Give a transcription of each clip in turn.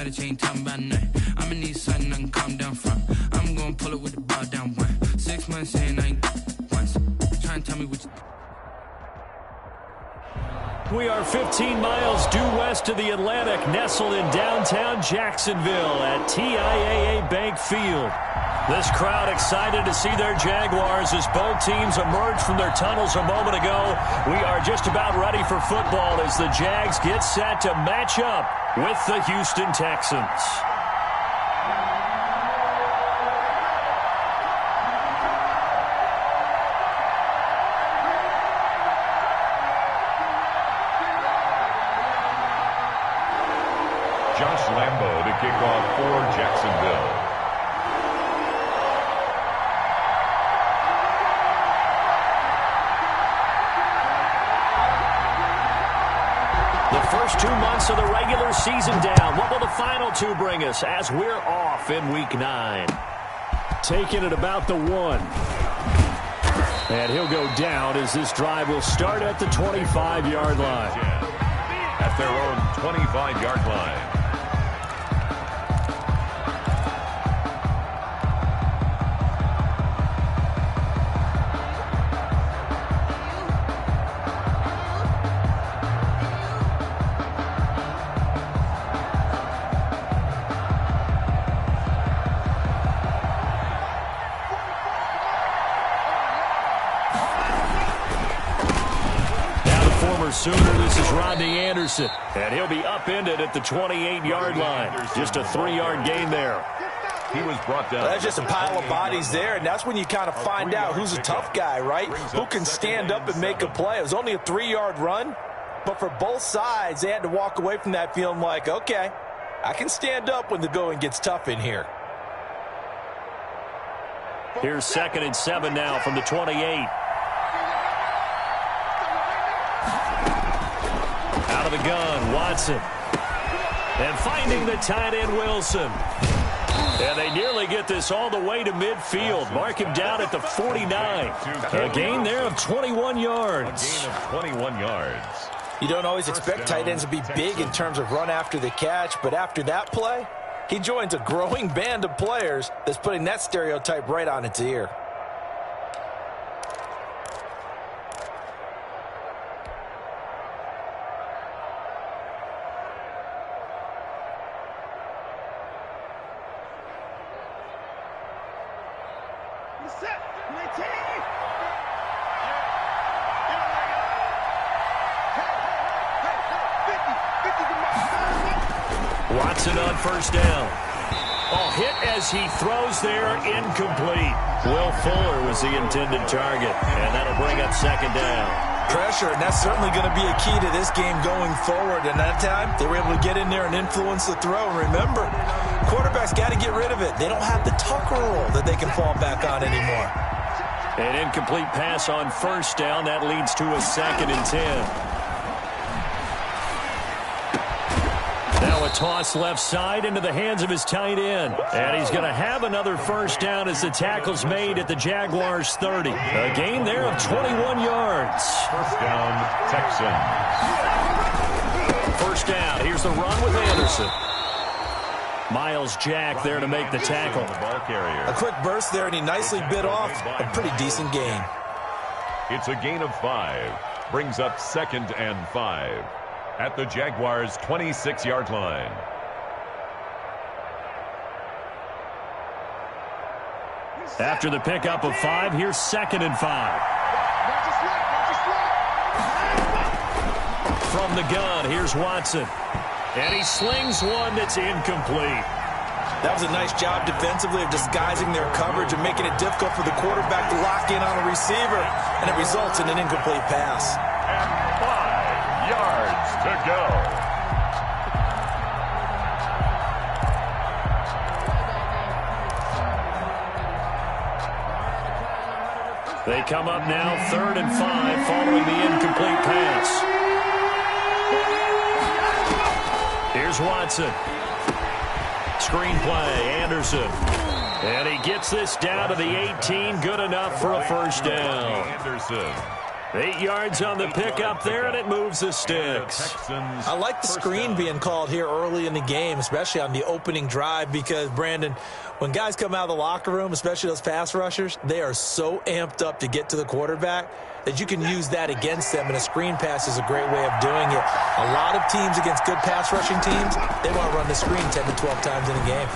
Chain talking about nothing. I'ma need something I can calm down from. I'm gonna pull it with the ball down one. 6 months saying I ain't once. Trying to tell me what you... We are 15 miles due west of the Atlantic, nestled in downtown Jacksonville at TIAA Bank Field. This crowd excited to see their Jaguars as both teams emerged from their tunnels a moment ago. We are just about ready for football as the Jags get set to match up with the Houston Texans. Josh Lambo to kick off for Jacksonville. The first 2 months of the regular season down. What will the final two bring us as we're off in Week 9? Taking it about the 1. And he'll go down as this drive will start at the 25-yard line. At their own 25-yard line. Sooner, this is Rodney Anderson, and he'll be upended at the 28-yard line. Just a 3-yard gain there. He was brought down. That's just a pile of bodies there, and that's when you kind of find out who's a tough guy, right? Who can stand up and make a play. It was only a 3-yard run, but for both sides, they had to walk away from that feeling like, okay, I can stand up when the going gets tough in here. Here's 2nd and 7 now from the 28. Out of the gun, Watson. And finding the tight end, Wilson. And they nearly get this all the way to midfield. Mark him down at the 49. A gain there of 21 yards. A gain of 21 yards. You don't always expect tight ends to be big in terms of run after the catch, but after that play, he joins a growing band of players that's putting that stereotype right on its ear. Watson on first down. Oh, hit as he throws there, incomplete. Will Fuller was the intended target, and that'll bring up 2nd down. Pressure, and that's certainly going to be a key to this game going forward. And that time, they were able to get in there and influence the throw. And remember, quarterbacks got to get rid of it. They don't have the Tucker rule that they can fall back on anymore. An incomplete pass on first down. That leads to a 2nd and 10. Now a toss left side into the hands of his tight end. And he's going to have another first down as the tackle's made at the Jaguars' 30. A gain there of 21 yards. First down, Texans. First down. Here's the run with Anderson. Miles Jack there to make the tackle. A quick burst there, and he nicely bit off a pretty decent gain. It's a gain of 5. Brings up 2nd and 5. At the Jaguars' 26-yard line. After the pickup of 5, here's 2nd and 5. From the gun, here's Watson. And he slings one that's incomplete. That was a nice job defensively of disguising their coverage and making it difficult for the quarterback to lock in on a receiver. And it results in an incomplete pass. And 5 yards to go. They come up now 3rd and 5 following the incomplete pass. Here's Watson. Screenplay, Anderson. And he gets this down to the 18. Good enough for a first down. Anderson. 8 yards on the pickup there, and it moves the sticks. I like the screen being called here early in the game, especially on the opening drive, because, Brandon, when guys come out of the locker room, especially those pass rushers, they are so amped up to get to the quarterback that you can use that against them, and a screen pass is a great way of doing it. A lot of teams against good pass rushing teams, they want to run the screen 10 to 12 times in a game.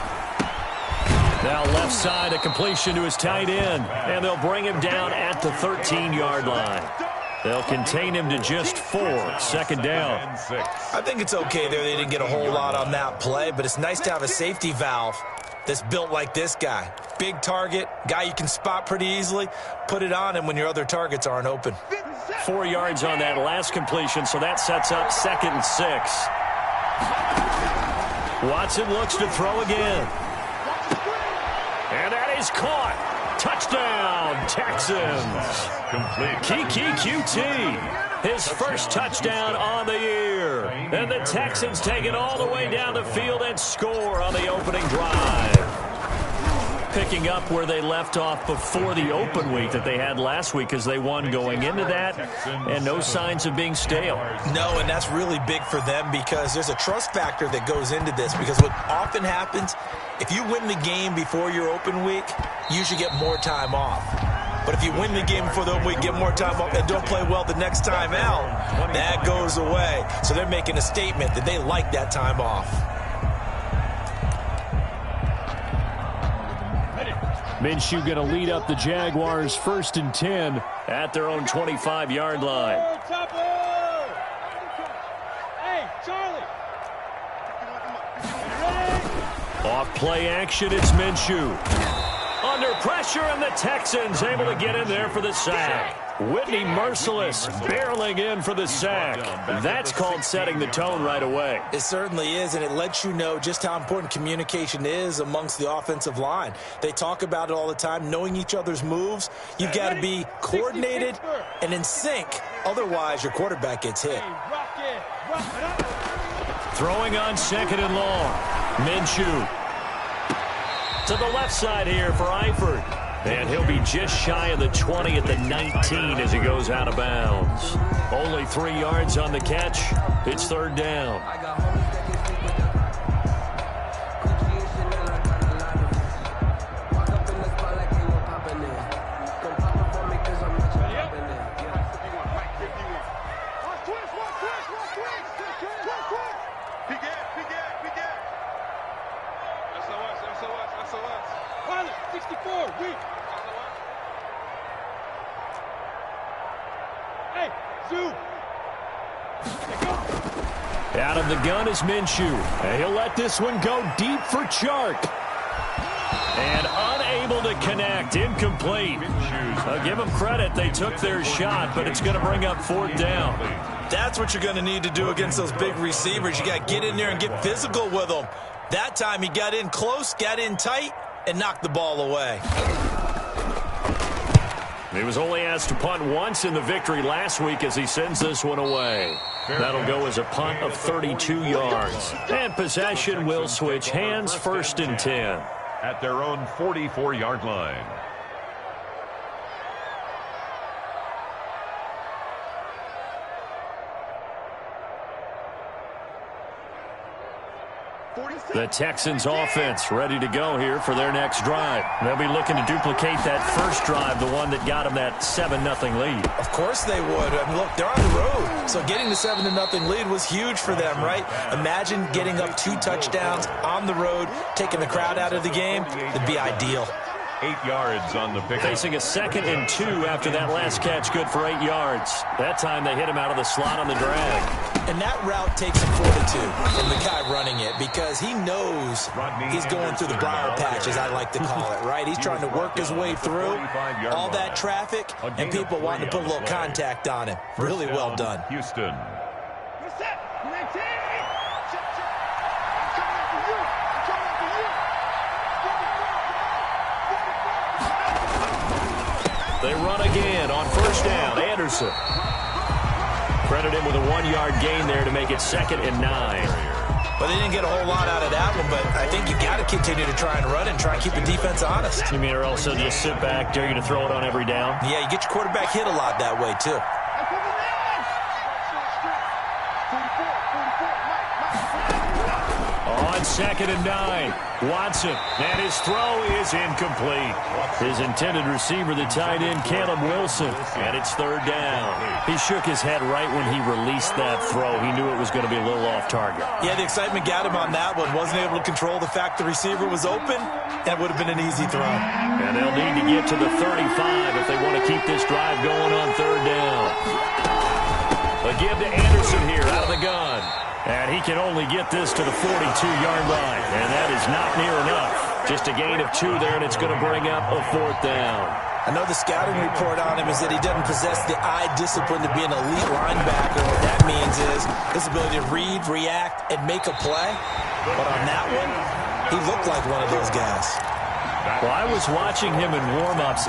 Now left side, a completion to his tight end, and they'll bring him down at the 13-yard line. They'll contain him to just 4, 2nd down. I think it's okay there. They didn't get a whole lot on that play, but it's nice to have a safety valve that's built like this guy. Big target, guy you can spot pretty easily. Put it on him when your other targets aren't open. 4 yards on that last completion, so that sets up 2nd and 6. Watson looks to throw again. And that is caught. Touchdown, Texans. Kiki QT, his first touchdown on the year. And the Texans take it all the way down the field and score on the opening drive. Picking up where they left off before the open week that they had last week, as they won going into that, and no signs of being stale. No, and that's really big for them, because there's a trust factor that goes into this, because what often happens, if you win the game before your open week, you usually get more time off. But if you win the game before the open week, get more time off, and don't play well the next time out, that goes away. So they're making a statement that they like that time off. Minshew going to lead up the Jaguars 1st and 10 at their own 25-yard line. Off play action, it's Minshew. Under pressure, and the Texans able to get in there for the sack. Whitney Merciless barreling in for the sack. That's called setting the tone right away. It certainly is, and it lets you know just how important communication is amongst the offensive line. They talk about it all the time, knowing each other's moves. You've got to be coordinated and in sync. Otherwise, your quarterback gets hit. Throwing on 2nd and long. Minshew to the left side here for Eifert. And he'll be just shy of the 20 at the 19 as he goes out of bounds. Only 3 yards on the catch. It's 3rd down. Out of the gun is Minshew. And he'll let this one go deep for Chark. And unable to connect. Incomplete. I'll give them credit. They took their shot, but it's going to bring up 4th down. That's what you're going to need to do against those big receivers. You got to get in there and get physical with them. That time he got in close, got in tight, and knocked the ball away. He was only asked to punt once in the victory last week as he sends this one away. That'll go as a punt of 32 yards. And possession will switch hands, 1st and 10. At their own 44-yard line. The Texans offense ready to go here for their next drive. They'll be looking to duplicate that first drive, the one that got them that 7-0 lead. Of course they would. I mean, look, they're on the road. So getting the 7-0 lead was huge for them, right? Imagine getting up 2 touchdowns on the road, taking the crowd out of the game. It'd be ideal. 8 yards on the pick. Facing a 2nd and 2 after that last catch, good for 8 yards. That time they hit him out of the slot on the drag. And that route takes some fortitude from the guy running it, because he knows he's going through the briar patch, as I like to call it, right? He's trying to work his way through all that traffic and people wanting to put a little contact on him. Really well done. Houston. They run again on 1st down. Anderson. Credit him with a 1-yard gain there to make it 2nd and 9. But they didn't get a whole lot out of that one, but I think you got to continue to try and run and try and keep the defense honest. You mean, or also just sit back, dare you to throw it on every down? Yeah, you get your quarterback hit a lot that way, too. 2nd and 9. Watson, and his throw is incomplete. His intended receiver, the tight end, Caleb Wilson, and it's 3rd down. He shook his head right when he released that throw. He knew it was going to be a little off target. Yeah, the excitement got him on that one. Wasn't able to control the fact the receiver was open, and it would have been an easy throw. And they'll need to get to the 35 if they want to keep this drive going on 3rd down. A give to Anderson here out of the gun. And he can only get this to the 42-yard line. And that is not near enough. Just a gain of 2 there, and it's going to bring up a 4th down. I know the scouting report on him is that he doesn't possess the eye discipline to be an elite linebacker. What that means is his ability to read, react, and make a play. But on that one, he looked like one of those guys. Well, I was watching him in warm-ups.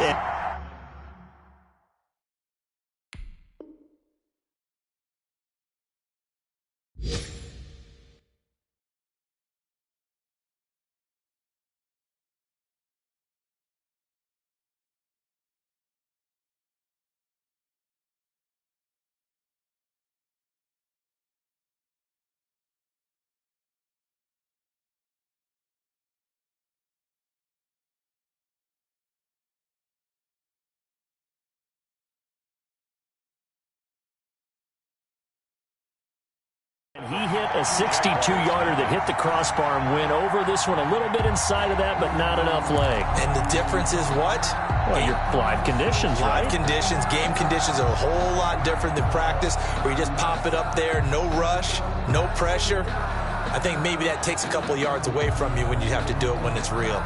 He hit a 62-yarder that hit the crossbar and went over this one a little bit inside of that, but not enough leg. And the difference is what? Well, your live conditions, right? Live conditions, game conditions are a whole lot different than practice, where you just pop it up there, no rush, no pressure. I think maybe that takes a couple of yards away from you when you have to do it when it's real.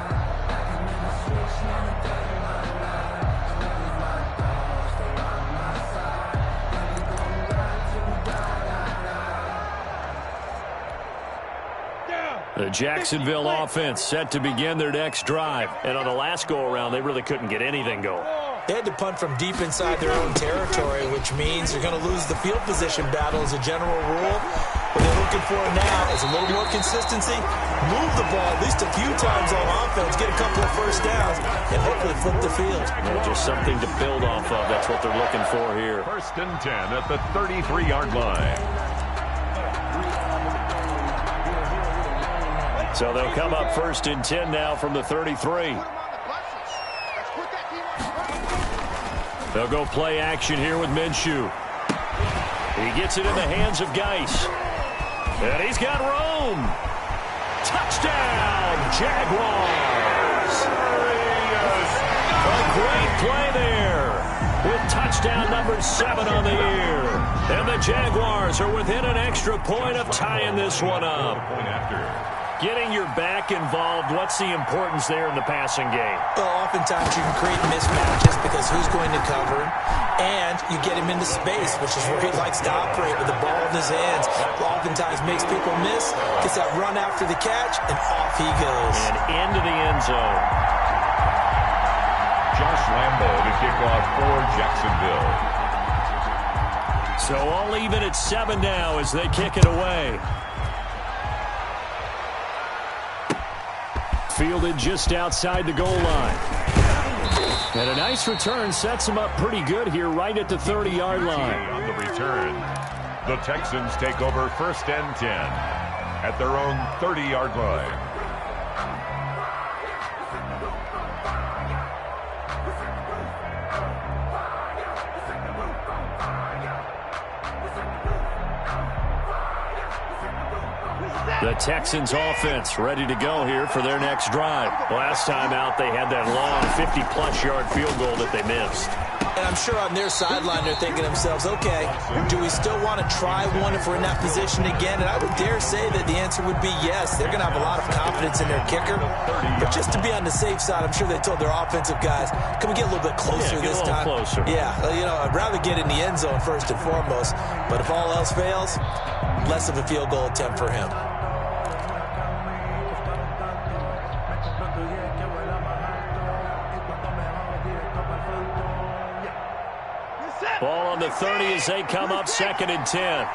The Jacksonville offense set to begin their next drive. And on the last go-around, they really couldn't get anything going. They had to punt from deep inside their own territory, which means they're going to lose the field position battle as a general rule. What they're looking for now is a little more consistency, move the ball at least a few times on offense, get a couple of first downs, and hopefully flip the field. Well, just something to build off of. That's what they're looking for here. 1st and 10 at the 33-yard line. So they'll come up 1st and 10 now from the 33. They'll go play action here with Minshew. He gets it in the hands of Geis. And he's got room. Touchdown, Jaguars. A great play there with touchdown number 7 on the year. And the Jaguars are within an extra point of tying this one up. Getting your back involved, what's the importance there in the passing game? Well, oftentimes you can create mismatches because who's going to cover him, and you get him into space, which is where he likes to operate with the ball in his hands. Oftentimes makes people miss, gets that run after the catch, and off he goes. And into the end zone. Josh Lambo to kick off for Jacksonville. So all even at 7 now as they kick it away. Fielded just outside the goal line. And a nice return sets him up pretty good here right at the 30-yard line. On the return, the Texans take over 1st and 10 at their own 30-yard line. The Texans offense ready to go here for their next drive. Last time out, they had that long 50-plus yard field goal that they missed. And I'm sure on their sideline they're thinking to themselves, okay, do we still want to try one if we're in that position again? And I would dare say that the answer would be yes. They're going to have a lot of confidence in their kicker. But just to be on the safe side, I'm sure they told their offensive guys, can we get a little bit closer this time? Closer. Yeah, you know, I'd rather get in the end zone first and foremost. But if all else fails, less of a field goal attempt for him. Ball on the 30 as they come up 2nd and 10.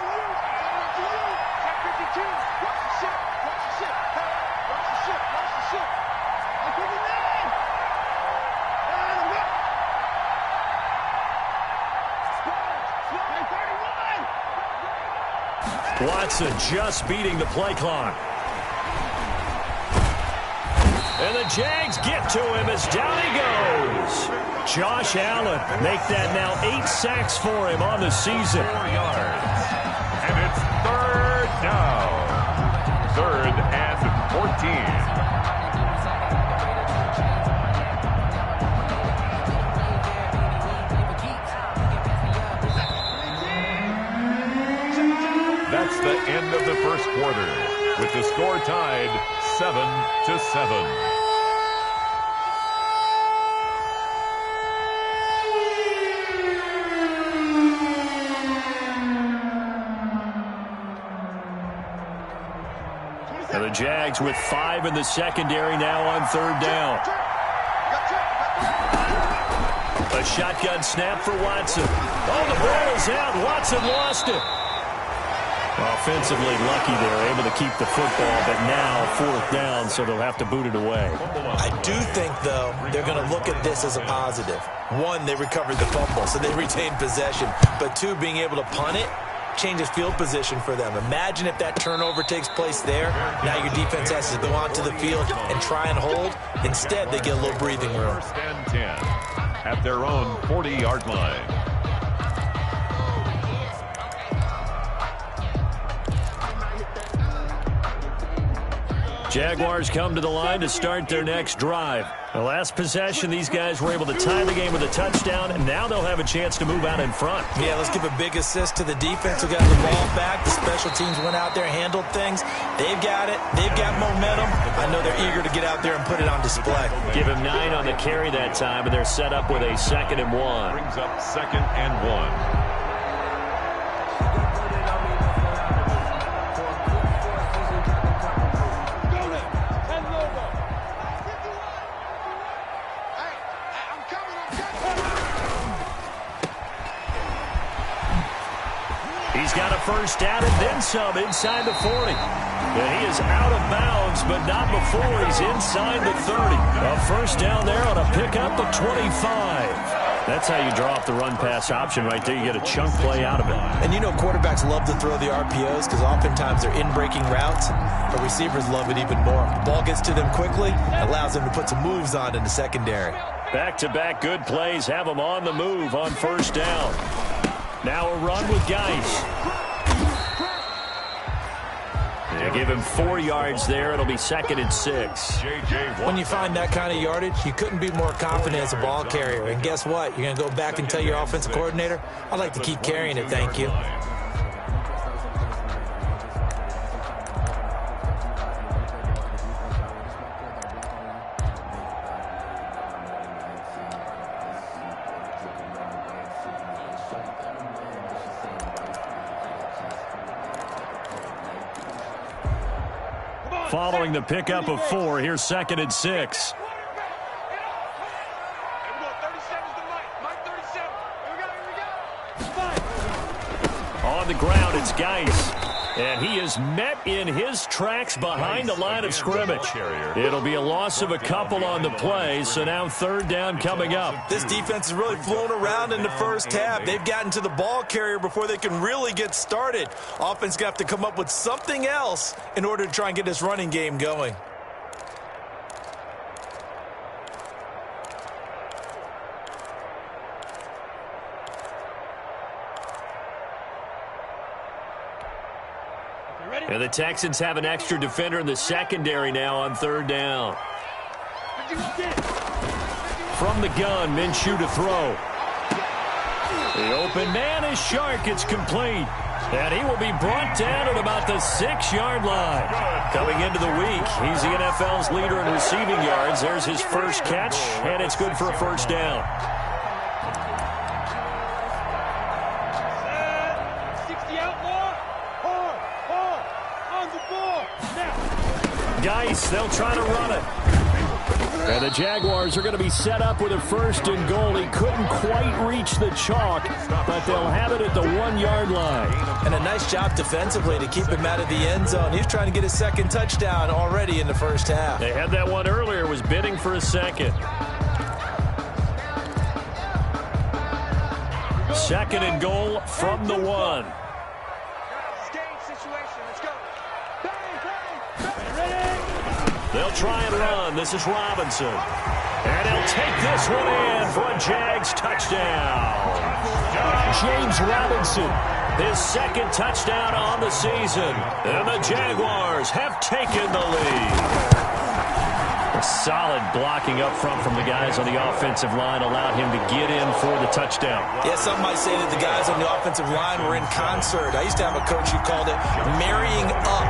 Watson just beating the play clock. And the Jags get to him as down he goes. Josh Allen make that now 8 sacks for him on the season. 4 yards. And it's third down. Third and 14. That's the end of the first quarter, with the score tied 7-7. And the Jags with 5 in the secondary now on third down. A shotgun snap for Watson. Oh, the ball is out. Watson lost it. Offensively lucky they're able to keep the football, but now fourth down, so they'll have to boot it away. I do think, though, they're going to look at this as a positive. One, they recovered the fumble, so they retained possession. But two, being able to punt it changes field position for them. Imagine if that turnover takes place there. Now your defense has to go onto the field and try and hold. Instead, they get a little breathing room. First and 10 at their own 40-yard line. Jaguars come to the line to start their next drive. The last possession, these guys were able to tie the game with a touchdown, and now they'll have a chance to move out in front. Yeah, let's give a big assist to the defense who got the ball back. The special teams went out there, handled things. They've got it. They've got momentum. I know they're eager to get out there and put it on display. Give him 9 on the carry that time, and they're set up with a 2nd and 1. Brings up 2nd and 1. He's got a first down and then some inside the 40. And he is out of bounds, but not before he's inside the 30. A first down there on a pickup of 25. That's how you draw up the run-pass option right there. You get a chunk play out of it. And you know quarterbacks love to throw the RPOs because oftentimes they're in-breaking routes, but receivers love it even more. The ball gets to them quickly, allows them to put some moves on in the secondary. Back-to-back good plays have them on the move on first down. Now a run with Geis. They give him 4 yards there. It'll be 2nd and 6. When you find that kind of yardage, you couldn't be more confident as a ball carrier. And guess what? You're going to go back and tell your offensive coordinator, I'd like to keep carrying it, thank you. Following the pickup of 4, here's 2nd and 6. On the ground, it's Geis. And he is met in his tracks behind the line of scrimmage. It'll be a loss of a couple on the play, so now 3rd down coming up. This defense is really flown around in the first half. They've gotten to the ball carrier before they can really get started. Offense got to come up with something else in order to try and get this running game going. And the Texans have an extra defender in the secondary now on 3rd down. From the gun, Minshew to throw. The open man is Shark. It's complete. And he will be brought down at about the 6-yard line. Coming into the week, he's the NFL's leader in receiving yards. There's his first catch, and it's good for a first down. Geis, they'll try to run it. And the Jaguars are going to be set up with a 1st and goal. He couldn't quite reach the chalk, but they'll have it at the 1-yard line. And a nice job defensively to keep him out of the end zone. He's trying to get his 2nd touchdown already in the first half. They had that one earlier, was bidding for a 2nd. 2nd and goal from the 1. They'll They'll try and run. This is Robinson. And he'll take this one in for a Jags touchdown. James Robinson, his second touchdown on the season. And the Jaguars have taken the lead. A solid blocking up front from the guys on the offensive line allowed him to get in for the touchdown. Yeah, some might say that the guys on the offensive line were in concert. I used to have a coach who called it marrying up,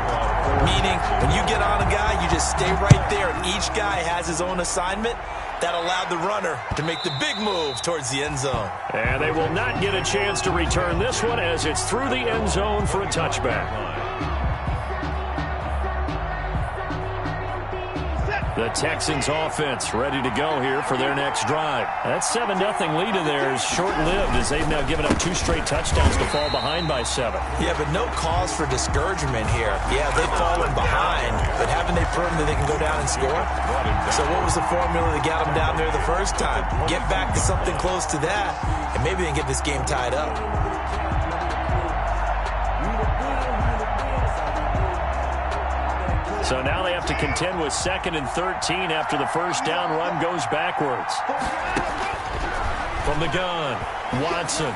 meaning when you get on a guy, you just stay right there, and each guy has his own assignment. That allowed the runner to make the big move towards the end zone. And they will not get a chance to return this one as it's through the end zone for a touchback. The Texans offense ready to go here for their next drive. That 7-0 lead of theirs short-lived as they've now given up 2 straight touchdowns to fall behind by 7. Yeah, but no cause for discouragement here. Yeah, they've fallen behind, but haven't they proven that they can go down and score? So what was the formula that got them down there the first time? Get back to something close to that, and maybe they can get this game tied up. So now they have to contend with 2nd and 13 after the first down run goes backwards. From the gun, Watson.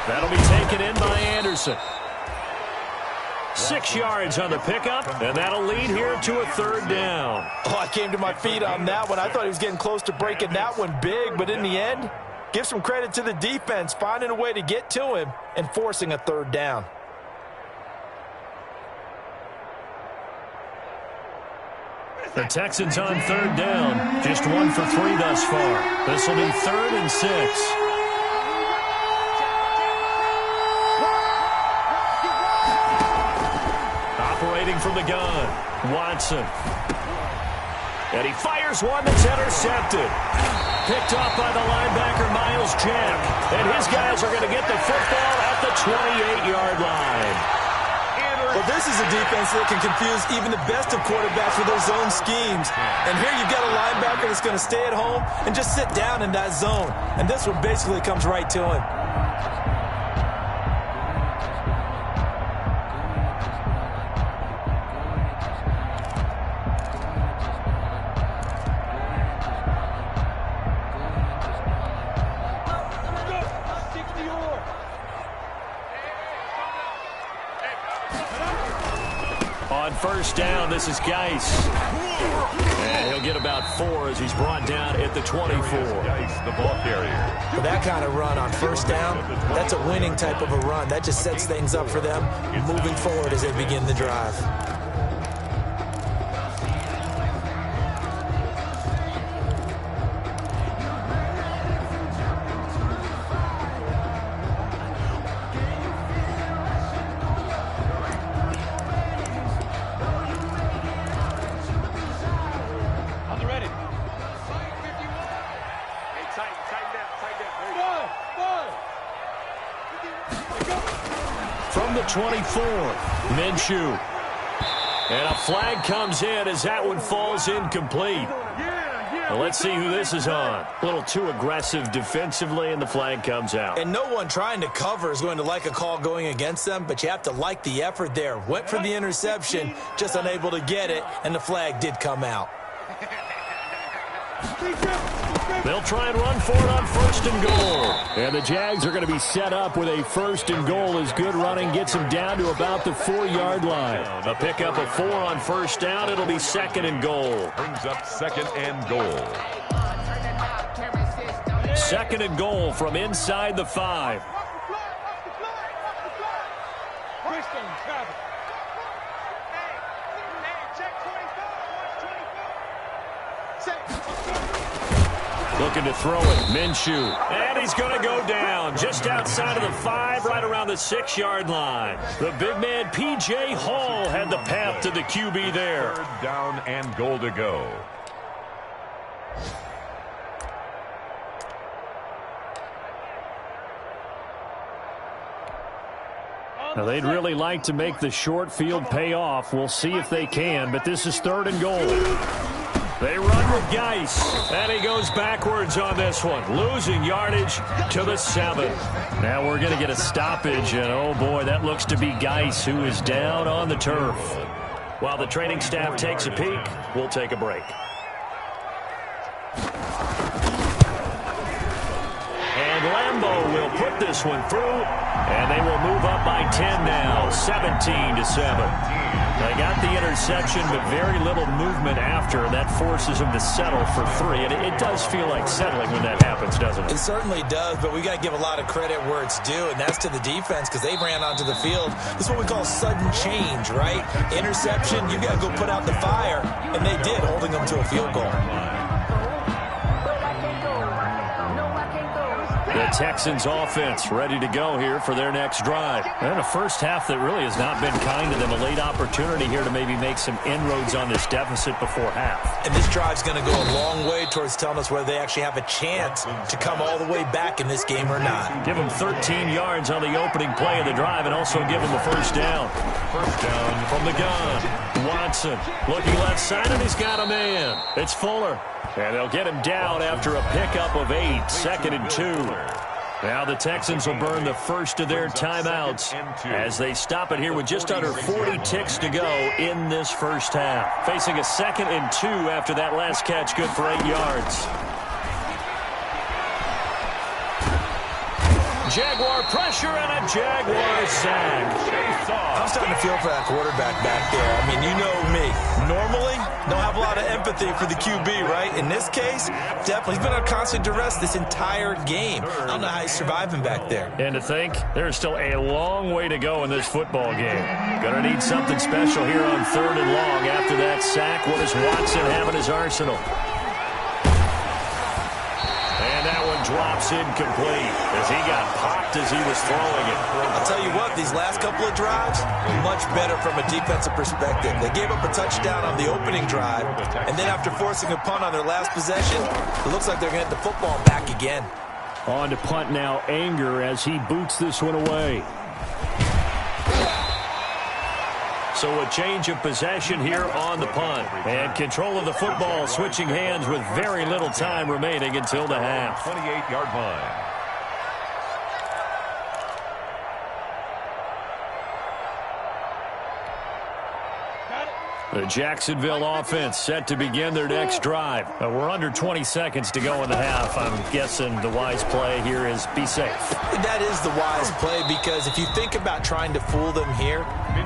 That'll be taken in by Anderson. 6 yards on the pickup, and that'll lead here to a 3rd down. Oh, I came to my feet on that one. I thought he was getting close to breaking that one big, but in the end, give some credit to the defense, finding a way to get to him and forcing a 3rd down. The Texans on 3rd down. Just 1 for 3 thus far. This will be 3rd and 6. Operating from the gun, Watson. And he fires one that's intercepted. Picked off by the linebacker, Miles Jack. And his guys are going to get the football at the 28-yard line. Well, this is a defense that can confuse even the best of quarterbacks with their zone schemes. And here you've got a linebacker that's going to stay at home and just sit down in that zone. And this one basically comes right to him. On 1st down, this is Geis. And he'll get about 4 as he's brought down at the 24. Geis, the ball carrier. For that kind of run on 1st down, that's a winning type of a run. That just sets things up for them moving forward as they begin the drive. From the 24, Minshew. And a flag comes in as that one falls incomplete. Well, let's see who this is on. A little too aggressive defensively, and the flag comes out. And no one trying to cover is going to like a call going against them, but you have to like the effort there. Went for the interception, just unable to get it, and the flag did come out. They'll try and run for it on 1st and goal. And the Jags are going to be set up with a 1st and goal as good running gets them down to about the 4-yard line. A pickup of 4 on 1st down. It'll be 2nd and goal. Brings up 2nd and goal. 2nd and goal from inside the 5. Looking to throw it, Minshew. And he's going to go down just outside of the 5, right around the 6-yard line. The big man, P.J. Hall, had the path to the QB there. 3rd down and goal to go. Now, they'd really like to make the short field pay off. We'll see if they can, but this is 3rd and goal. They run with Geis, and he goes backwards on this one, losing yardage to the 7. Now we're going to get a stoppage, and oh boy, that looks to be Geis who is down on the turf. While the training staff takes a peek, we'll take a break. And Lambeau will put this one through, and they will move up by 10 now, 17-7. They got the interception, but very little movement after, and that forces them to settle for 3. And it does feel like settling when that happens, doesn't it? It certainly does, but we got to give a lot of credit where it's due, and that's to the defense because they ran onto the field. This is what we call sudden change, right? Interception, you got to go put out the fire, and they did, holding them to a field goal. The Texans offense ready to go here for their next drive. And a first half that really has not been kind to them. A late opportunity here to maybe make some inroads on this deficit before half. And this drive's going to go a long way towards telling us whether they actually have a chance to come all the way back in this game or not. Give them 13 yards on the opening play of the drive and also give them a first down. First down from the gun. Watson looking left side, and he's got a man. It's Fuller. And they'll get him down after a pickup of 8, 2nd and 2. Now the Texans will burn the first of their timeouts as they stop it here with just under 40 ticks to go in this first half. Facing a 2nd and 2 after that last catch, good for 8 yards. Jaguar pressure and a Jaguar sack. I'm starting to feel for that quarterback back there. I mean, you know me. Normally, don't have a lot of empathy for the QB, right? In this case, definitely. He's been on constant duress this entire game. I don't know how he's surviving back there. And to think, there's still a long way to go in this football game. Gonna need something special here on 3rd and long after that sack. What does Watson have in his arsenal? And that one drops incomplete as he got popped as he was throwing it. I'll tell you what, these last couple of drives, much better from a defensive perspective. They gave up a touchdown on the opening drive, and then after forcing a punt on their last possession, it looks like they're going to get the football back again. On to punt now, Anger as he boots this one away. So a change of possession here on the punt. And control of the football switching hands with very little time remaining until the half. 28-yard line. The Jacksonville offense set to begin their next drive. We're under 20 seconds to go in the half. I'm guessing the wise play here is be safe. That is the wise play because if you think about trying to fool them here,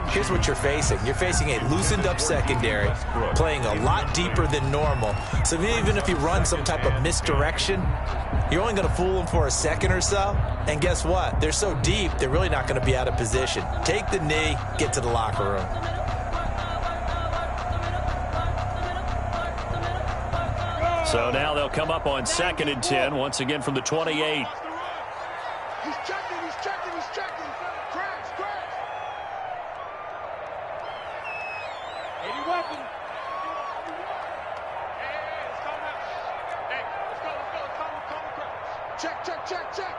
here's what you're facing. You're facing a loosened up secondary, playing a lot deeper than normal. So even if you run some type of misdirection, you're only going to fool them for a second or so. And guess what? They're so deep, they're really not going to be out of position. Take the knee, get to the locker room. So now they'll come up on 2nd and 10, once again from the 28. He's checking. Crash. Any weapon. Hey, let's call him out. Hey, let's go. Check.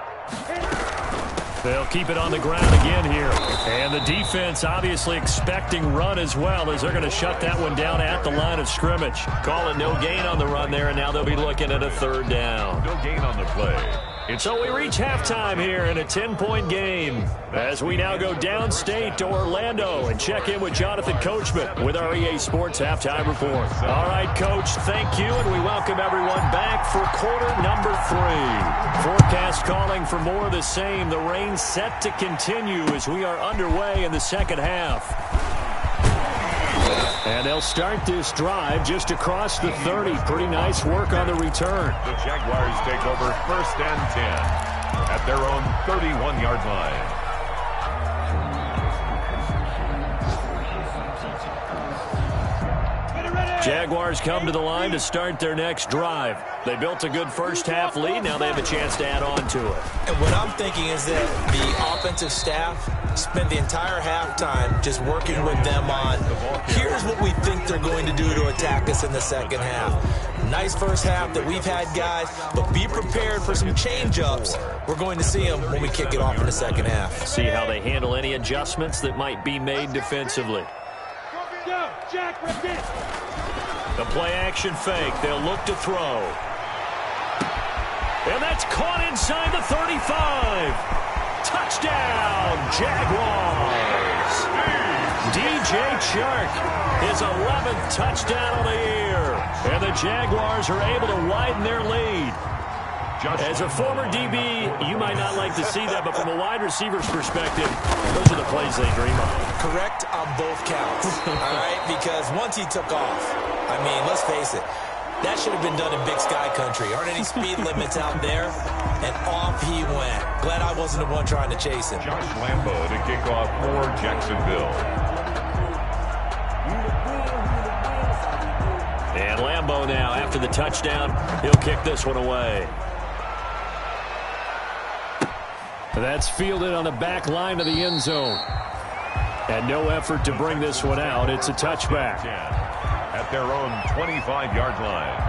They'll keep it on the ground again here. And the defense obviously expecting run as well as they're going to shut that one down at the line of scrimmage. Call it no gain on the run there, and now they'll be looking at a 3rd down. No gain on the play. So we reach halftime here in a 10-point game as we now go downstate to Orlando and check in with Jonathan Coachman with our EA Sports Halftime Report. All right, Coach, thank you, and we welcome everyone back for quarter number 3. Forecast calling for more of the same. The rain set to continue as we are underway in the second half. And they'll start this drive just across the 30. Pretty nice work on the return. The Jaguars take over 1st and 10 at their own 31-yard line. Jaguars come to the line to start their next drive. They built a good first half lead. Now they have a chance to add on to it. And what I'm thinking is that the offensive staff spent the entire halftime just working with them on, here's what we think they're going to do to attack us in the second half. Nice first half that we've had, guys, but be prepared for some change-ups. We're going to see them when we kick it off in the second half. See how they handle any adjustments that might be made defensively. Go, Jack, repeat. The play-action fake. They'll look to throw. And that's caught inside the 35. Touchdown, Jaguars. DJ Chark, his 11th touchdown of the year. And the Jaguars are able to widen their lead. As a former DB, you might not like to see that, but from a wide receiver's perspective, those are the plays they dream of. Correct on both counts, all right? Because once he took off, I mean, let's face it, that should have been done in Big Sky Country. Aren't any speed limits out there? And off he went. Glad I wasn't the one trying to chase him. Josh Lambo to kick off for Jacksonville. And Lambo now, after the touchdown, he'll kick this one away. That's fielded on the back line of the end zone. And no effort to bring this one out. It's a touchback. At their own 25-yard line.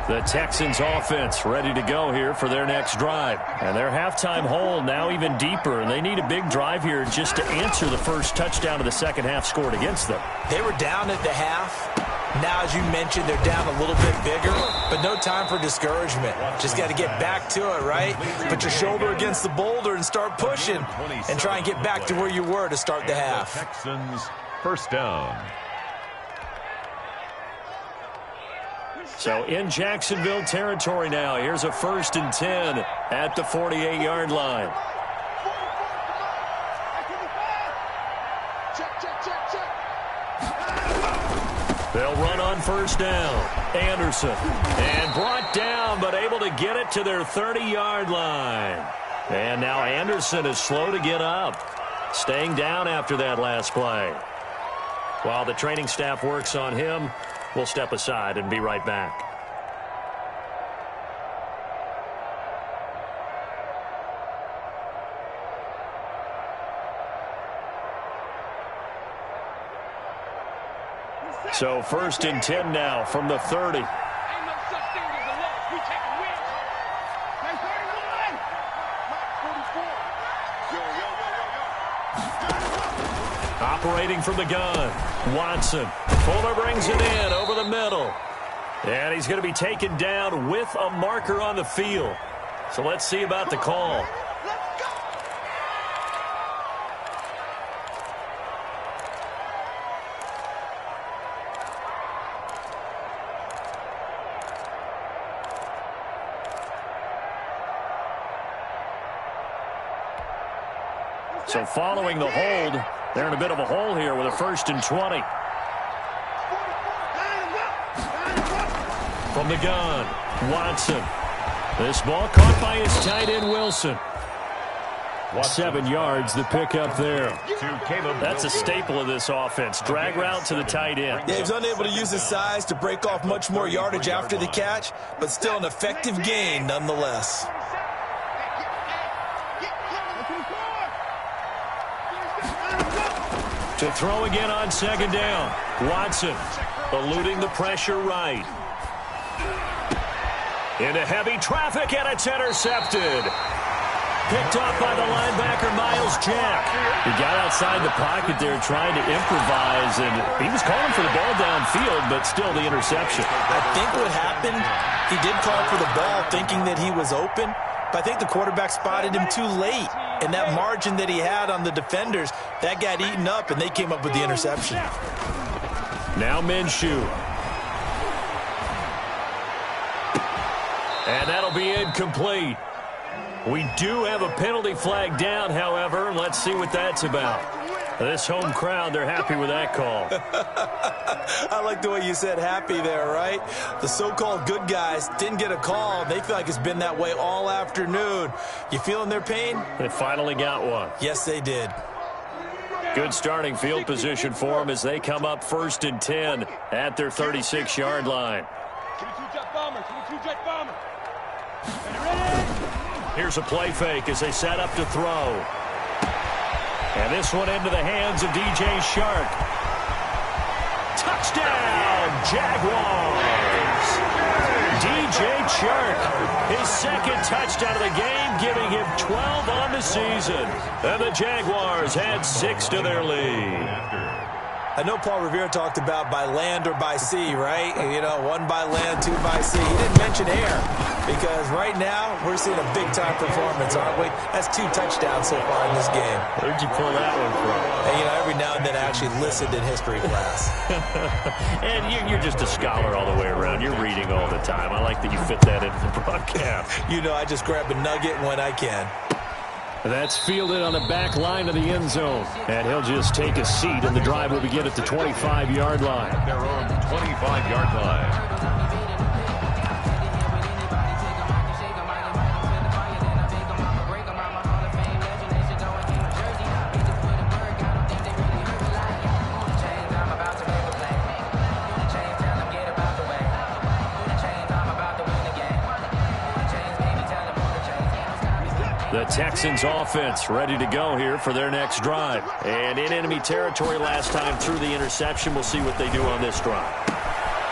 The Texans offense ready to go here for their next drive. And their halftime hole now even deeper. And they need a big drive here just to answer the first touchdown of the second half scored against them. They were down at the half. Now, as you mentioned, they're down a little bit bigger, but no time for discouragement. Just got to get back to it, right? Put your shoulder against the boulder and start pushing and try and get back to where you were to start the half. Texans first down. So in Jacksonville territory now, here's a 1st and 10 at the 48-yard line. They'll run on first down. Anderson. And brought down, but able to get it to their 30-yard line. And now Anderson is slow to get up. Staying down after that last play. While the training staff works on him, we'll step aside and be right back. So 1st and 10 now from the 30. Ain't no such thing as a loss. We take a win. Hey, 31. 44. Operating from the gun. Watson. Fuller brings it in over the middle. And he's going to be taken down with a marker on the field. So let's see about the call. So following the hold, they're in a bit of a hole here with a 1st and 20. From the gun, Watson. This ball caught by his tight end, Wilson. 7 yards, the pickup there. That's a staple of this offense. Drag route to the tight end. Yeah, he's unable to use his size to break off much more yardage after the catch, but still an effective gain nonetheless. To throw again on 2nd down. Watson eluding the pressure right. Into heavy traffic, and it's intercepted. Picked off by the linebacker, Miles Jack. He got outside the pocket there trying to improvise, and he was calling for the ball downfield, but still the interception. I think what happened, he did call for the ball thinking that he was open, but I think the quarterback spotted him too late. And that margin that he had on the defenders, that got eaten up, and they came up with the interception. Now Minshew. And that'll be incomplete. We do have a penalty flag down, however. Let's see what that's about. This home crowd, they're happy with that call. I like the way you said happy there, right? The so-called good guys didn't get a call. They feel like it's been that way all afternoon. You feeling their pain? They finally got one. Yes, they did. Good starting field position for them as they come up 1st and 10 at their 36-yard line. Here's a play fake as they set up to throw. And this one into the hands of DJ Chark. Touchdown, Jaguars! DJ Chark, his 2nd touchdown of the game, giving him 12 on the season. And the Jaguars add 6 to their lead. I know Paul Revere talked about by land or by sea, right? You know, 1 by land, 2 by sea. He didn't mention air. Because right now, we're seeing a big-time performance, aren't we? That's 2 touchdowns so far in this game. Where'd you pull that one from? And, every now and then I actually listened in history class. And you're just a scholar all the way around. You're reading all the time. I like that you fit that into the broadcast. I just grab a nugget when I can. That's fielded on the back line of the end zone. And he'll just take a seat, and the drive will begin at the 25-yard line. Their own 25-yard line. The Texans offense ready to go here for their next drive. And in enemy territory last time through the interception. We'll see what they do on this drive.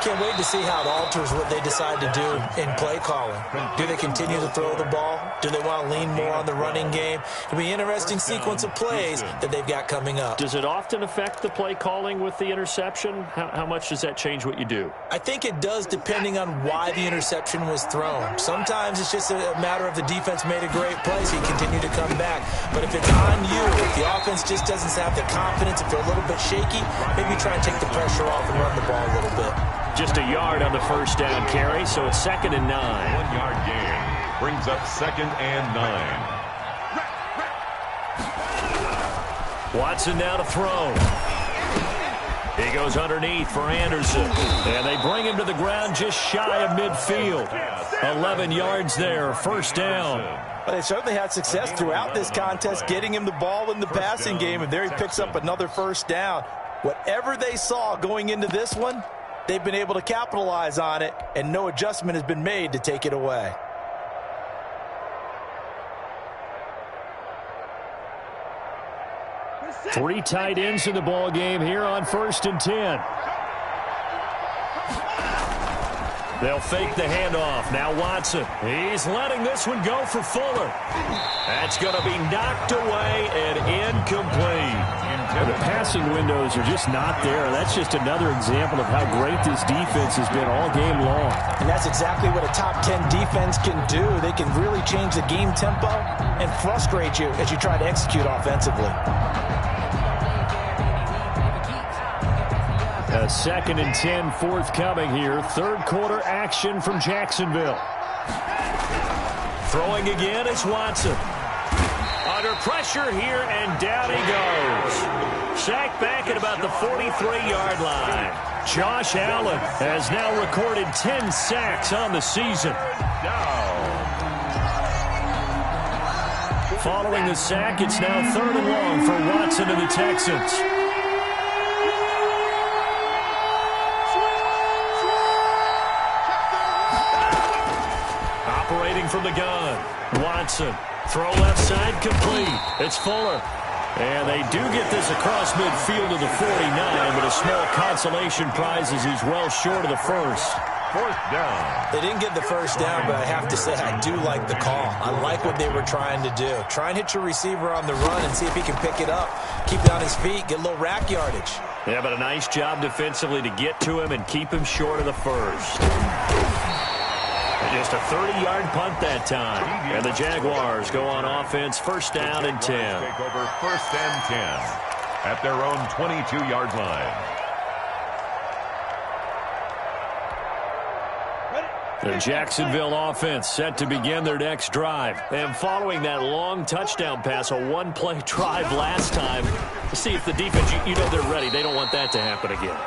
Can't wait to see how it alters what they decide to do in play calling. Do they continue to throw the ball? Do they want to lean more on the running game? It'll be an interesting sequence of plays that they've got coming up. Does it often affect the play calling with the interception? How much does that change what you do? I think it does, depending on why the interception was thrown. Sometimes it's just a matter of the defense made a great play, so you continue to come back. But if it's on you, if the offense just doesn't have the confidence, if they're a little bit shaky, maybe try and take the pressure off and run the ball a little bit. Just a yard on the first down carry, so it's 2nd and 9. 1-yard gain brings up 2nd and 9. Watson now to throw. He goes underneath for Anderson. And they bring him to the ground just shy of midfield. 11 yards there, first down. But they certainly had success throughout this contest, getting him the ball in the passing game, and there he picks up another first down. Whatever they saw going into this one, they've been able to capitalize on it, and no adjustment has been made to take it away. Three tight ends in the ball game here on 1st and 10. They'll fake the handoff. Now Watson. He's letting this one go for Fuller. That's going to be knocked away and incomplete. And the passing windows are just not there. That's just another example of how great this defense has been all game long. And that's exactly what a top 10 defense can do. They can really change the game tempo and frustrate you as you try to execute offensively. A 2nd and 10 forthcoming here. Third quarter action from Jacksonville. Throwing again is Watson. Under pressure here, and down he goes. Sacked back at about the 43-yard line. Josh Allen has now recorded 10 sacks on the season. Following the sack, it's now 3rd and long for Watson and the Texans. Operating from the gun, Watson. Throw left side, complete. It's Fuller. And they do get this across midfield to the 49, but a small consolation prize as he's well short of the first. 4th down. They didn't get the first down, but I have to say I do like the call. I like what they were trying to do. Try and hit your receiver on the run and see if he can pick it up. Keep it on his feet, get a little rack yardage. Yeah, but a nice job defensively to get to him and keep him short of the first. Just a 30-yard punt that time. And the Jaguars go on offense, 1st down and 10. Take over 1st and 10 at their own 22-yard line. The Jacksonville offense set to begin their next drive. And following that long touchdown pass, a one-play drive last time, to see if the defense, you know they're ready. They don't want that to happen again.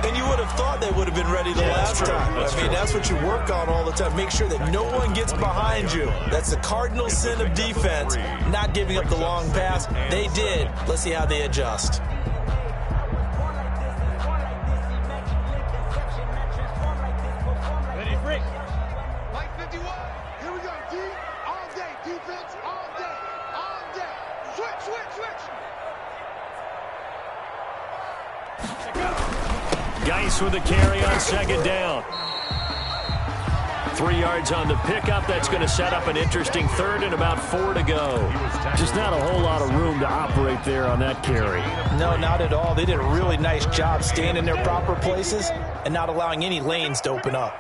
And you would have thought they would have been ready the last time. I mean, that's what you work on all the time. Make sure that no one gets behind you. That's the cardinal sin of defense, not giving up the long pass. They did. Let's see how they adjust. Ready, break. Like 51. Here we go. D all day. Defense all day. All day. Switch, switch, switch. Geis with the carry on 2nd down. 3 yards on the pickup. That's going to set up an interesting 3rd and about 4 to go. Just not a whole lot of room to operate there on that carry. No, not at all. They did a really nice job staying in their proper places and not allowing any lanes to open up.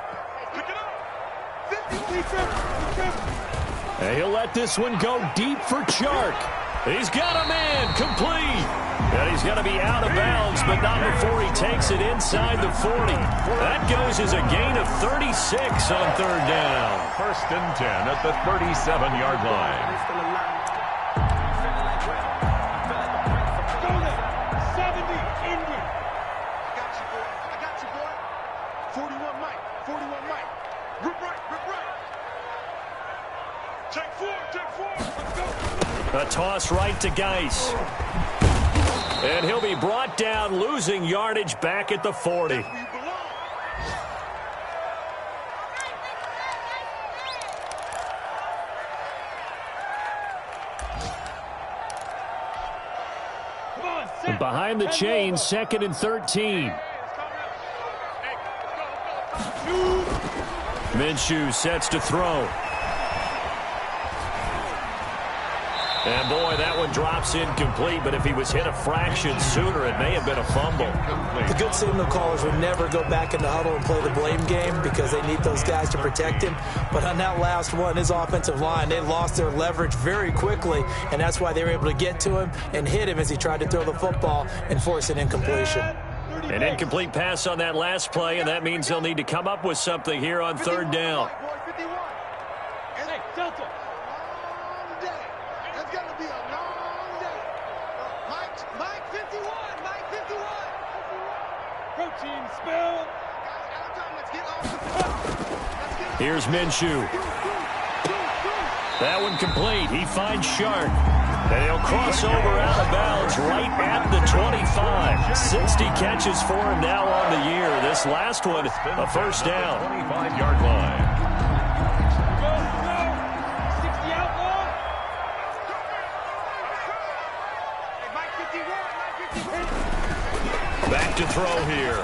And he'll let this one go deep for Chark. He's got a man complete. And he's going to be out of bounds, but not before he takes it inside the 40. That goes as a gain of 36 on third down. First and 10 at the 37-yard line. Go there. 70 Indy. I got you, boy. 41 Mike. 41 Mike. Rip right. Take four. Let's go. A toss right to Geis. And he'll be brought down, losing yardage back at the 40. That's where you belong. Come on, set. And behind the chain, second and 13. Minshew sets to throw. And, boy, that one drops incomplete, but if he was hit a fraction sooner, it may have been a fumble. The good signal callers would never go back in the huddle and play the blame game because they need those guys to protect him. But on that last one, his offensive line, they lost their leverage very quickly, and that's why they were able to get to him and hit him as he tried to throw the football and force an incompletion. An incomplete pass on that last play, and that means they'll need to come up with something here on third down. Hey, Delta. Long day. It's going to be a long day. Mike 51. Mike 51. Protein spill. Let's get off the Here's Minshew. That one complete. He finds Shark. And he'll cross over out of bounds right at the 25. 60 catches for him now on the year. This last one, a first down. 25-yard line. Back to throw here.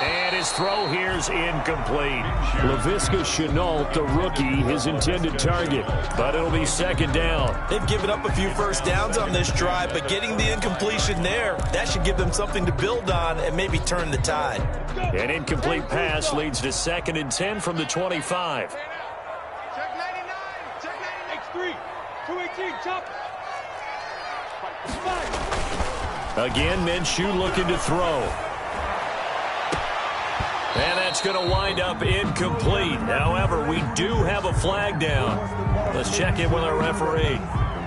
And his throw here's incomplete. Laviska Shenault, the rookie, his intended target. But it'll be second down. They've given up a few first downs on this drive, but getting the incompletion there, that should give them something to build on and maybe turn the tide. An incomplete pass leads to second and 10 from the 25. Check 99. Check 99. X3. 218. Chop. Again, Minshew looking to throw. And that's going to wind up incomplete. However, we do have a flag down. Let's check in with our referee.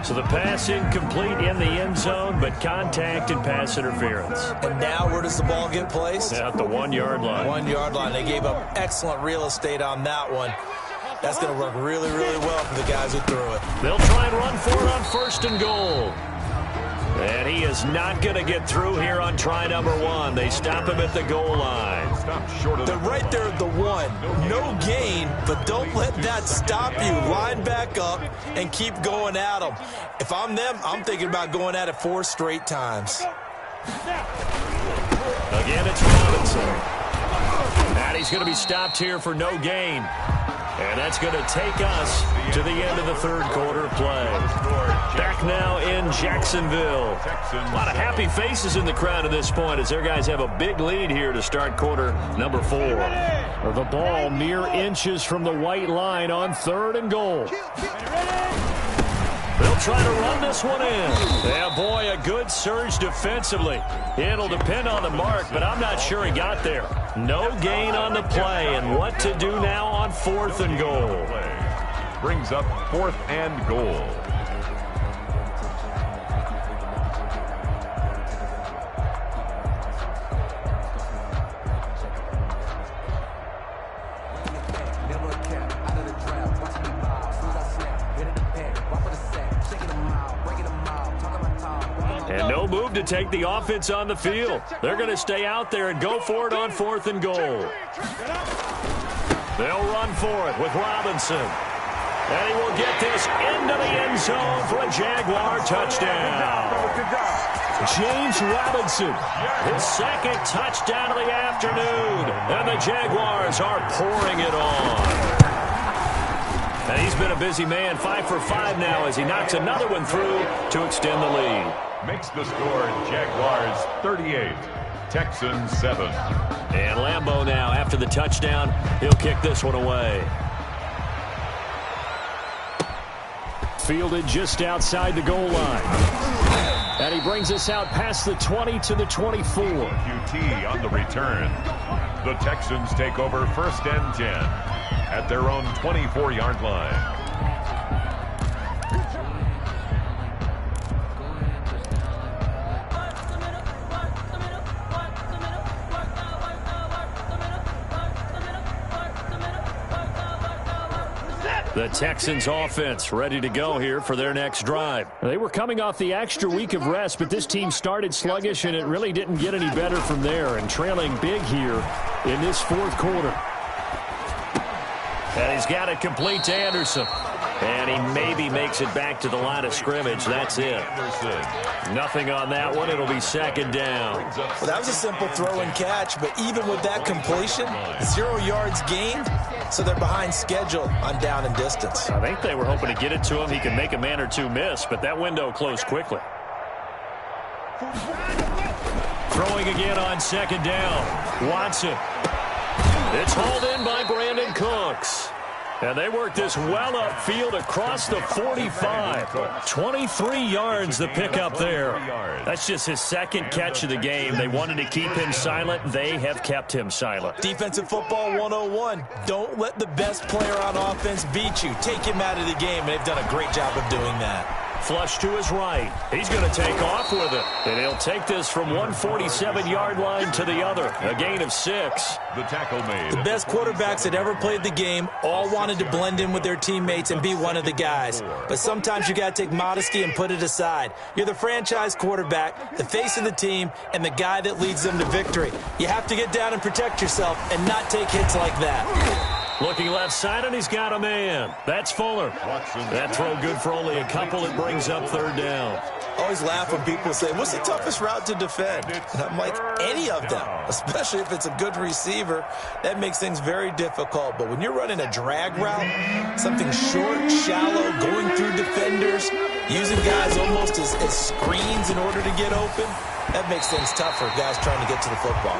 So the pass incomplete in the end zone, but contact and pass interference. And now where does the ball get placed? At the 1 yard line. 1 yard line. They gave up excellent real estate on that one. That's going to work really, really well for the guys who threw it. They'll try and run for it on first and goal. And he is not going to get through here on try number 1. They stop him at the goal line. They're right there at the 1. No gain, but don't let that stop you. Line back up and keep going at them. If I'm them, I'm thinking about going at it 4 straight times. Again, it's Robinson. And he's going to be stopped here for no gain. And that's going to take us to the end of the third quarter play. Back now in Jacksonville. A lot of happy faces in the crowd at this point as their guys have a big lead here to start quarter number 4. The ball mere inches from the white line on third and goal. They'll try to run this one in. Yeah, boy, a good surge defensively. It'll depend on the mark, but I'm not sure he got there. No gain on the play, and what to do now on fourth and goal. Brings up 4th and goal. And no move to take the offense on the field. They're going to stay out there and go for it on 4th and goal. They'll run for it with Robinson. And he will get this into the end zone for a Jaguar touchdown. James Robinson, his second touchdown of the afternoon. And the Jaguars are pouring it on. And he's been a busy man, 5 for 5 now as he knocks another one through to extend the lead. Makes the score Jaguars 38, Texans 7. And Lambeau now, after the touchdown, he'll kick this one away. fielded just outside the goal line. And he brings us out past the 20 to the 24. QT on the return. The Texans take over 1st and 10 at their own 24-yard line. The Texans offense ready to go here for their next drive. They were coming off the extra week of rest, but this team started sluggish, and it really didn't get any better from there, and trailing big here in this 4th quarter. And he's got it complete to Anderson. And he maybe makes it back to the line of scrimmage. That's it. Nothing on that one. It'll be 2nd down. Well, that was a simple throw and catch, but even with that completion, 0 yards gained, so they're behind schedule on down and distance. I think they were hoping to get it to him. He can make a man or two miss, but that window closed quickly. Throwing again on 2nd down. Watson. It's hauled in by Brandon Cooks. And they work this well upfield across the 45. 23 yards the pickup there. That's just his 2nd catch of the game. They wanted to keep him silent. They have kept him silent. Defensive football 101. Don't let the best player on offense beat you. Take him out of the game, and they've done a great job of doing that. Flush to his right. He's going to take off with it. And he'll take this from 147-yard line to the other. A gain of 6. The tackle made. The best quarterbacks that ever played the game all wanted to blend in with their teammates and be one of the guys. But sometimes you got to take modesty and put it aside. You're the franchise quarterback, the face of the team, and the guy that leads them to victory. You have to get down and protect yourself and not take hits like that. Looking left side, and he's got a man. That's Fuller. That throw good for only a couple. It brings up 3rd down. I always laugh when people say, what's the toughest route to defend? And I'm like, any of them, especially if it's a good receiver. That makes things very difficult. But when you're running a drag route, something short, shallow, going through defenders, using guys almost as screens in order to get open, that makes things tough for guys trying to get to the football.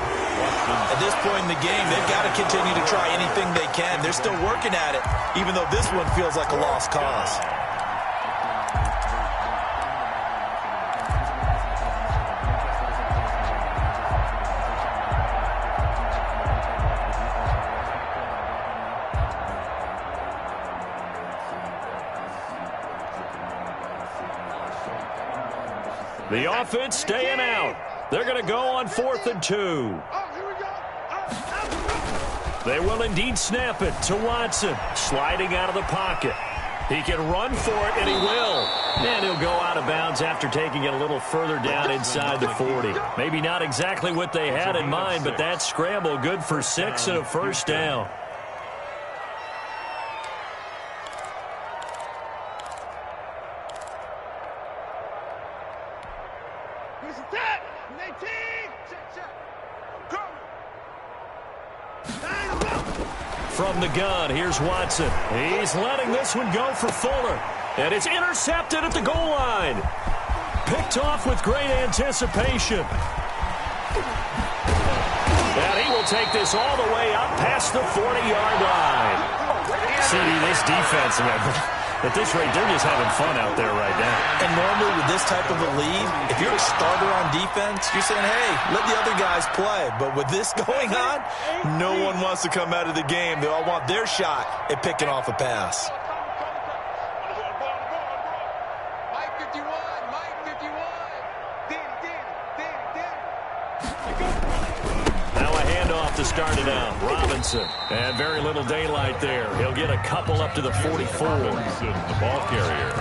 At this point in the game, they've got to continue to try anything they can. They're still working at it, even though this one feels like a lost cause. The offense staying out. They're going to go on 4th and 2. They will indeed snap it to Watson. Sliding out of the pocket. He can run for it, and he will. And he'll go out of bounds after taking it a little further down inside the 40. Maybe not exactly what they had in mind, but that scramble good for 6 and a 1st down. From the gun, here's Watson. He's letting this one go for Fuller. And it's intercepted at the goal line. Picked off with great anticipation. And he will take this all the way up past the 40-yard line. CD, this defense, at this rate, they're just having fun out there right now. And normally with this type of a lead, if you're a starter on defense, you're saying, hey, let the other guys play. But with this going on, no one wants to come out of the game. They all want their shot at picking off a pass. Mike 51, Mike 51. Now a handoff to start it out. Robinson. And very little daylight there. He'll get a couple up to the 44. The ball carrier.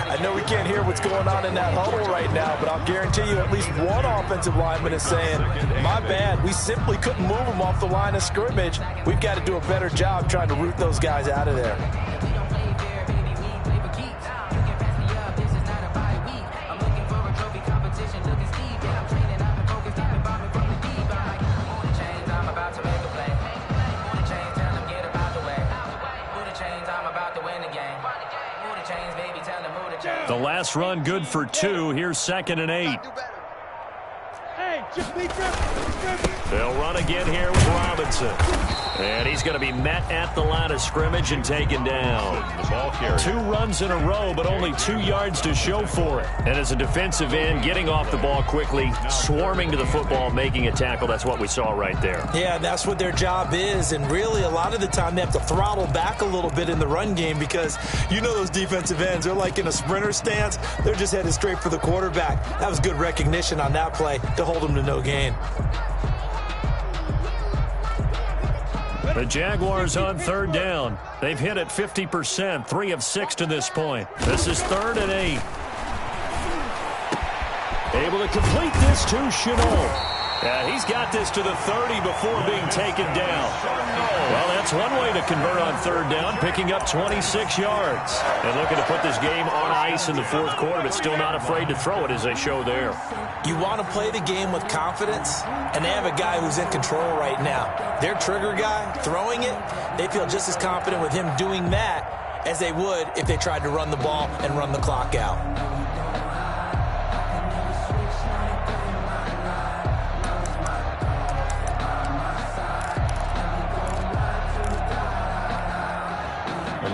I know we can't hear what's going on in that huddle right now, but I'll guarantee you at least one offensive lineman is saying, my bad, we simply couldn't move them off the line of scrimmage. We've got to do a better job trying to root those guys out of there. The last run good for 2. Here's 2nd and 8. They'll run again here with Robinson. And he's going to be met at the line of scrimmage and taken down. The ball carrier. 2 runs in a row, but only 2 yards to show for it. And as a defensive end, getting off the ball quickly, swarming to the football, making a tackle, that's what we saw right there. Yeah, that's what their job is. And really, a lot of the time, they have to throttle back a little bit in the run game because you know those defensive ends, they're like in a sprinter stance. They're just headed straight for the quarterback. That was good recognition on that play to hold them to no gain. The Jaguars on 3rd down. They've hit it 50%, 3 of 6 to this point. This is 3rd and 8. Able to complete this to Chenault. He's got this to the 30 before being taken down. Well, that's one way to convert on 3rd down, picking up 26 yards. And looking to put this game on ice in the 4th quarter, but still not afraid to throw it as they show there. You want to play the game with confidence, and they have a guy who's in control right now. Their trigger guy, throwing it, they feel just as confident with him doing that as they would if they tried to run the ball and run the clock out.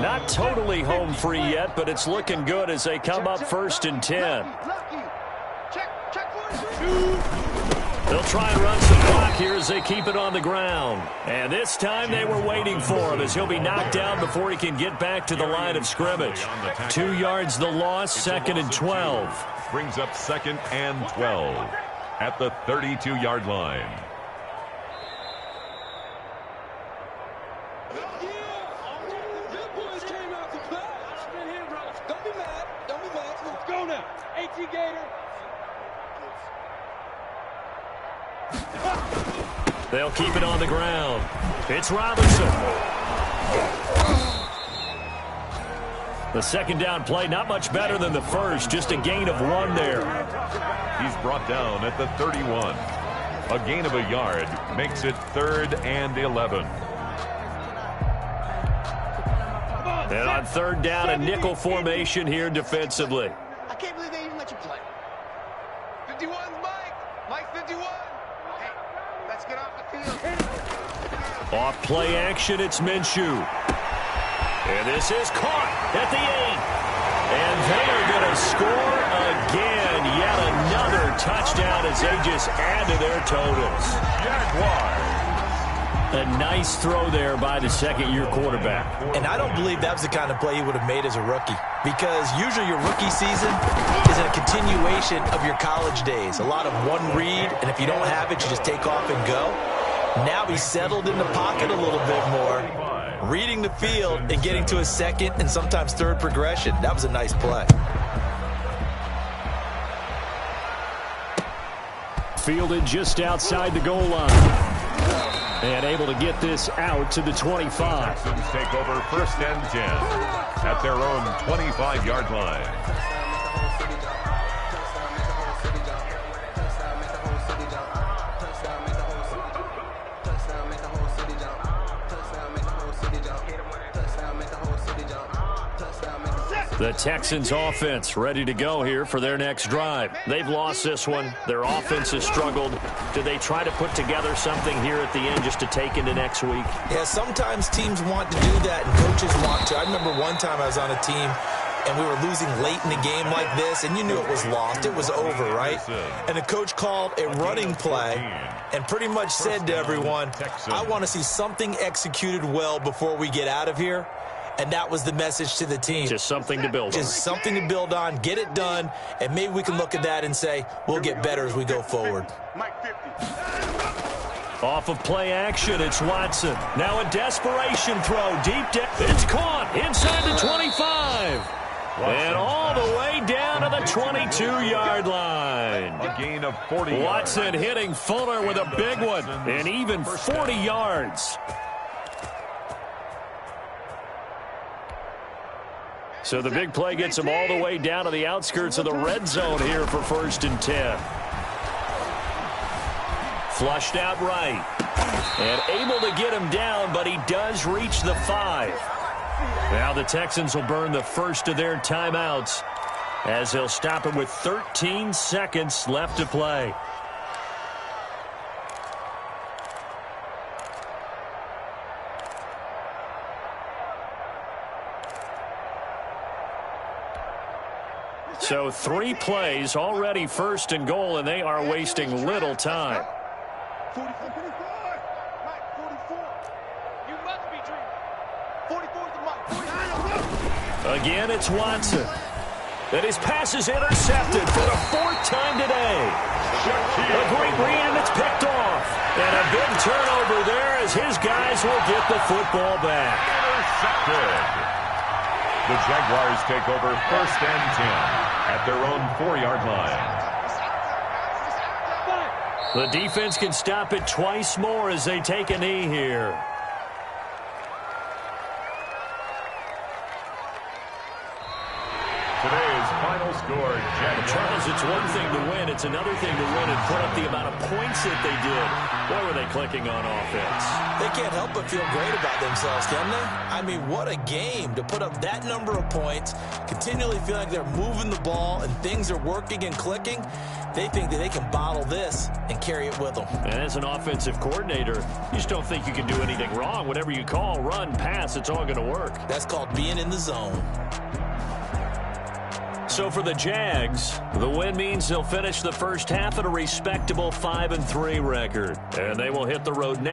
Not totally home free yet, but it's looking good as they come up 1st and 10. They'll try and run some clock here as they keep it on the ground. And this time they were waiting for him as he'll be knocked down before he can get back to the line of scrimmage. 2 yards the loss, 2nd and 12. Brings up 2nd and 12 at the 32-yard line. They'll keep it on the ground. It's Robinson. The 2nd down play, not much better than the first, just a gain of 1 there. He's brought down at the 31. A gain of a yard makes it 3rd and 11. And on 3rd down, a nickel formation here defensively. I can't believe they even let you play. 51, Mike 51. Hey, let's get off the field. Off play action, it's Minshew. And this is caught at the 8. And they are going to score again. Yet another touchdown as they just add to their totals. Jaguars. A nice throw there by the 2nd-year quarterback. And I don't believe that was the kind of play he would have made as a rookie. Because usually your rookie season is a continuation of your college days. A lot of one read, and if you don't have it, you just take off and go. Now he's settled in the pocket a little bit more, reading the field and getting to his 2nd and sometimes 3rd progression. That was a nice play. Fielded just outside the goal line. And able to get this out to the 25. Texans take over 1st and 10 at their own 25-yard line. The Texans offense ready to go here for their next drive. They've lost this one. Their offense has struggled. Do they try to put together something here at the end just to take into next week? Yeah, sometimes teams want to do that and coaches want to. I remember one time I was on a team and we were losing late in the game like this, and you knew it was lost. It was over, right? And the coach called a running play and pretty much said to everyone, I want to see something executed well before we get out of here. And that was the message to the team. Just something to build on. Just something to build on, get it done, and maybe we can look at that and say, we'll get better as we go forward. Off of play action, it's Watson. Now a desperation throw, deep down. It's caught inside the 25. And all the way down to the 22-yard line. A gain of 40 yards. Watson hitting Fuller with a big one, and even 40 yards. So the big play gets him all the way down to the outskirts of the red zone here for 1st and 10. Flushed out right. And able to get him down, but he does reach the 5. Now the Texans will burn the first of their timeouts as they'll stop him with 13 seconds left to play. So 3 plays, already first and goal, and they are wasting little time. 44. Mike, 44. You must be dreaming. 44 is the Mike. 49. Again, it's Watson. And his pass is intercepted for the 4th time today. A great read, and it's picked off. And a big turnover there as his guys will get the football back. Intercepted. The Jaguars take over 1st and 10 at their own 4-yard line. The defense can stop it twice more as they take a knee here. Today's final score, Jaguars. Charles, it's one thing to win. It's another thing to win and put up the amount of points that they did. Boy, were they clicking on offense. They can't help but feel great about themselves, can they? I mean, what a game to put up that number of points, continually feel like they're moving the ball and things are working and clicking. They think that they can bottle this and carry it with them. And as an offensive coordinator, you just don't think you can do anything wrong. Whatever you call, run, pass, it's all going to work. That's called being in the zone. So for the Jags, the win means they'll finish the first half at a respectable 5-3 record. And they will hit the road next.